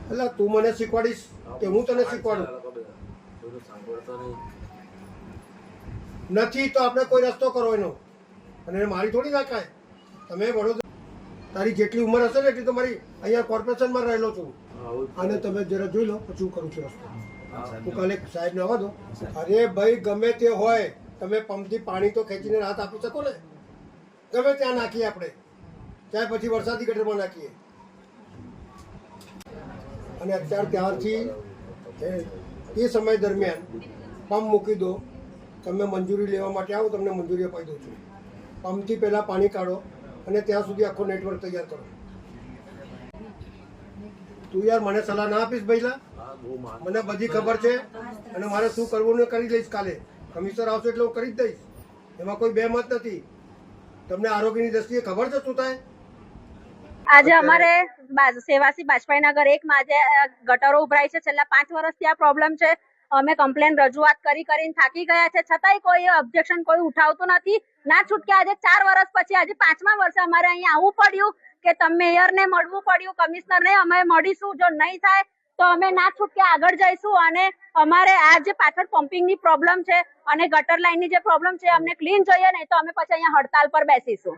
એટલે તું મને શીખવાડીશ કે હું તને શીખવાડું? નથી તો આપણે કોઈ રસ્તો કરો એનો, અને મારી થોડી ના કાંઈ. તમે વડોદરા, તારી જેટલી ઉંમર હશે ને એટલી તો મારી અહીંયા કોર્પોરેશનમાં રહેલો છું. અને તમે જરા જોઈ લો પછી હું કરું છું રસ્તો. હું કાલે સાહેબને આવવા દો. અરે ભાઈ ગમે તે હોય, તમે પંપથી પાણી તો ખેંચીને રાહત આપી શકો ને. ગમે ત્યાં નાખીએ આપણે, ચાહે પછી વરસાદી ગટરમાં નાખીએ. અને અત્યાર ત્યારથી એ સમય દરમિયાન પંપ મૂકી દો. તમે મંજૂરી લેવા માટે આવો, તમને મંજૂરી અપાઈ દઉં છું. પંપથી પહેલાં પાણી કાઢો અને ત્યાં સુધી આખો નેટવર્ક તૈયાર કરો. તું યાર મને સલાહ ના આપીશ ભઈલા? મને બધી ખબર છે અને મારે શું કરવું ને કરી લઈશ. કાલે કમિશનર આવશે એટલે હું કરી જ દઈશ. એમાં કોઈ બે મત નથી. તમને આરોગ્યની દ્રષ્ટિએ ખબર છે શું થાય? આજે અમારે સેવાસી બાજપાઈ નગર 1 માં આજે ગટરો ઉભરાય છે. છેલ્લા 5 વર્ષથી આ પ્રોબ્લેમ છે. અમે કમ્પ્લેન રજૂઆત કરીને થાકી ગયા છે, છતાંય કોઈ ઓબ્જેક્શન કોઈ ઉઠાવતું નથી. ના છૂટકે આજે 4 વર્ષ પછી આજે 5મા વર્ષે અમારે અહીંયા આવવું પડ્યું કે મેયરને મળવું પડ્યું, કમિશનરને. અમે મળીશું, જો નહીં થાય તો અમે ના છૂટકે આગળ જઈશું. અને અમારે આ જે પાછળ પમ્પિંગની પ્રોબ્લેમ છે અને ગટર લાઈનની જે પ્રોબ્લેમ છે, અમને ક્લીન જોઈએ, નહીં તો અમે પછી અહીંયા હડતાલ પર બેસીશું.